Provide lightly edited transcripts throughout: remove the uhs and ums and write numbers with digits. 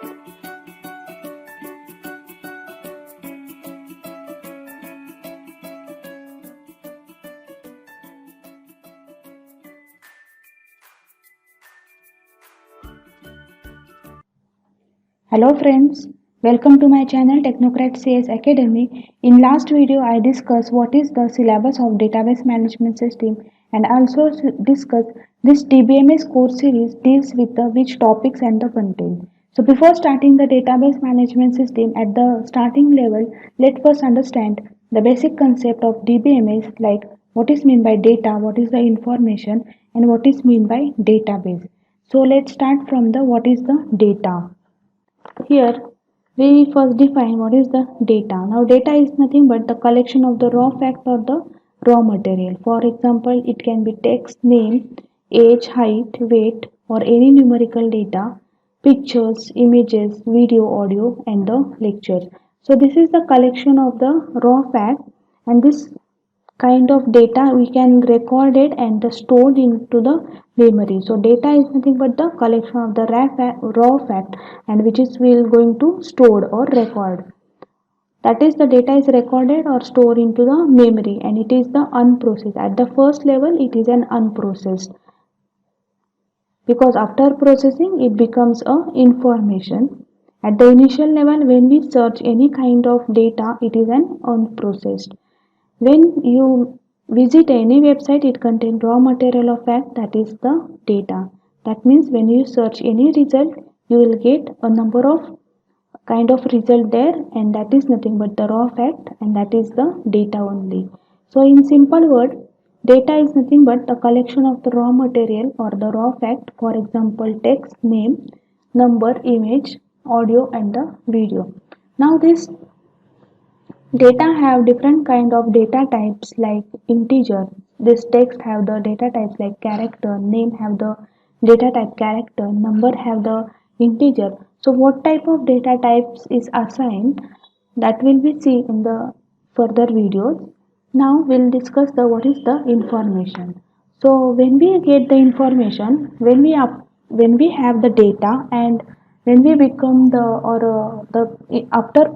Hello friends, welcome to my channel Technocrat CS Academy. In last video I discussed what is the syllabus of database management system and also discuss this DBMS course series deals with the which topics and the content. So before starting the database management system at the starting level, let first understand the basic concept of DBMS like what is meant by data, what is the information and what is meant by database. So let's start from the what is the data. Here we first define what is the data. Now data is nothing but the collection of the raw fact or the raw material. For example, it can be text, name, age, height, weight or any numerical data, pictures, images, video, audio and the lectures. So this is the collection of the raw fact and this kind of data we can record it and stored into the memory. So data is nothing but the collection of the raw fact and which is will going to stored or record. That is the data is recorded or stored into the memory and it is the unprocessed. At the first level it is an unprocessed because after processing it becomes a information. At the initial level when we search any kind of data it is an unprocessed. When you visit any website, it contains raw material of fact that is the data. That means when you search any result, you will get a number of kind of result there and that is nothing but the raw fact and that is the data only. So in simple word, data is nothing but the collection of the raw material or the raw fact, for example text, name, number, image, audio and the video. Now this data have different kind of data types like integer. This text have the data types like character, name have the data type character, number have the integer. So what type of data types is assigned that will be see in the further videos. Now we'll discuss the what is the information. So when we get the information, when we have the data and when we become the or the after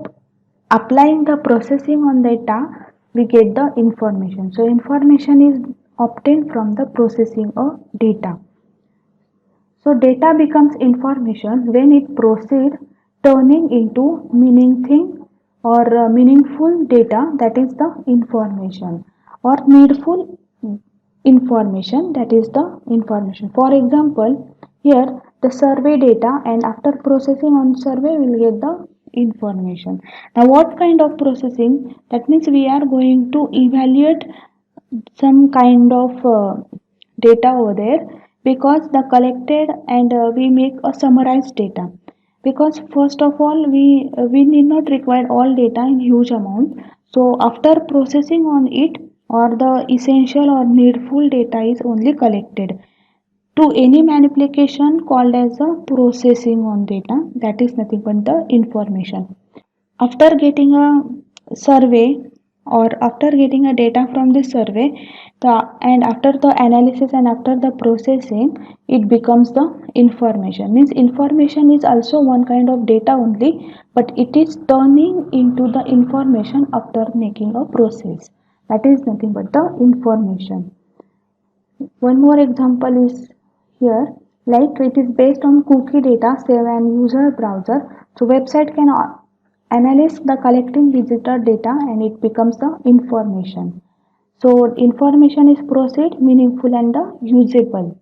applying the processing on data we get the information. So information is obtained from the processing of data. So data becomes information when it proceeds turning into meaningful data that is the information or needful information that is the information. For example, here the survey data and after processing on survey we will get the information. Now what kind of processing? That means we are going to evaluate some kind of data over there because the collected and we make a summarized data because first of all we need not require all data in huge amount. So after processing on it or the essential or needful data is only collected to any manipulation called as a processing on data, that is nothing but the information. After getting a survey or after getting a data from the survey and after the analysis and after the processing it becomes the information. Means information is also one kind of data only but it is turning into the information after making a process. That is nothing but the information. One more example is here, like it is based on cookie data save and user browser. So website can analyze the collecting visitor data and it becomes the information. So information is proceed, meaningful and the usable.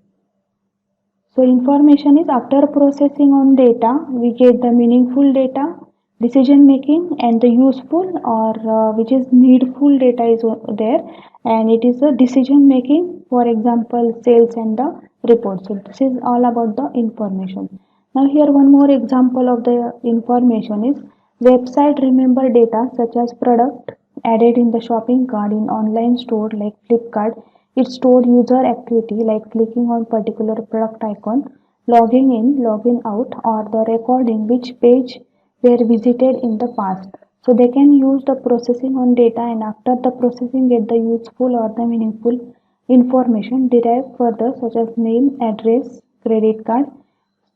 So information is after processing on data, we get the meaningful data, decision making and the useful or which is needful data is there and it is a decision making, for example sales and the report. So this is all about the information. Now here one more example of the information is website remember data such as product added in the shopping cart in online store like Flipkart. It stored user activity like clicking on particular product icon, logging in, logging out, or the recording which page were visited in the past. So they can use the processing on data and after the processing get the useful or the meaningful information derived further such as name, address, credit card,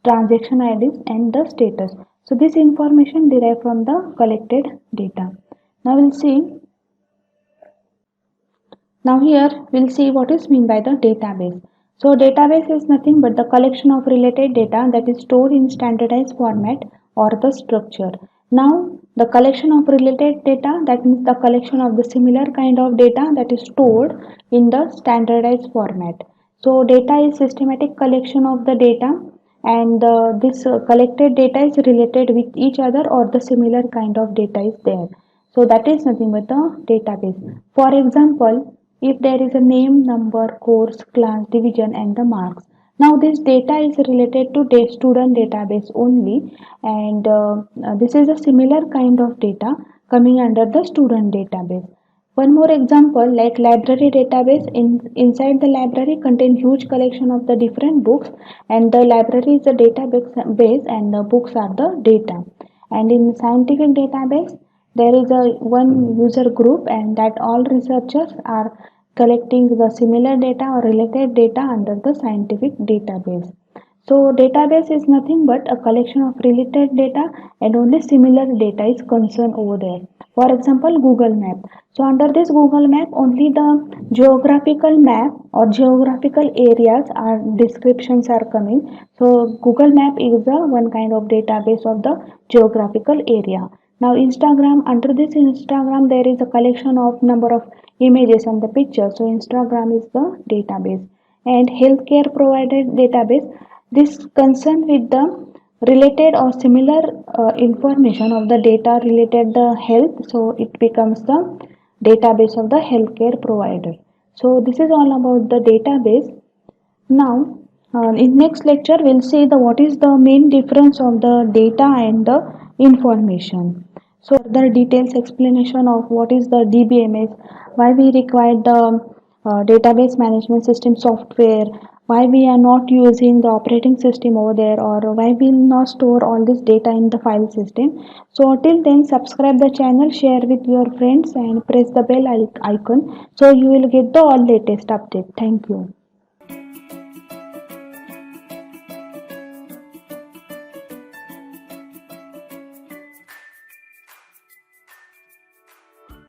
transaction IDs and the status. So this information derived from the collected data. Now we'll see. Now here we'll see what is meant by the database. So database is nothing but the collection of related data that is stored in standardized format or the structure. Now the collection of related data, that means the collection of the similar kind of data that is stored in the standardized format. So data is systematic collection of the data, and this collected data is related with each other or the similar kind of data is there. So that is nothing but the database. For example, if there is a name, number, course, class, division and the marks. Now this data is related to student database only, and this is a similar kind of data coming under the student database. One more example, like library database, inside the library contain huge collection of the different books, and the library is the database and the books are the data. And in scientific database there is a one user group, and that all researchers are collecting the similar data or related data under the scientific database. So database is nothing but a collection of related data, and only similar data is concerned over there. For example, Google Map. So under this Google Map, only the geographical map or geographical areas are descriptions are coming. So Google Map is the one kind of database of the geographical area. Now Instagram, under this Instagram there is a collection of number of images and the pictures. So Instagram is the database. And healthcare provider database, this concern with the related or similar information of the data related the health, so it becomes the database of the healthcare provider. So this is all about the database. Now in next lecture we'll see the what is the main difference of the data and the information. So further details explanation of what is the DBMS, why we require the database management system software, why we are not using the operating system over there, or why we will not store all this data in the file system. So till then, subscribe the channel, share with your friends and press the bell icon so you will get the all latest update. Thank you.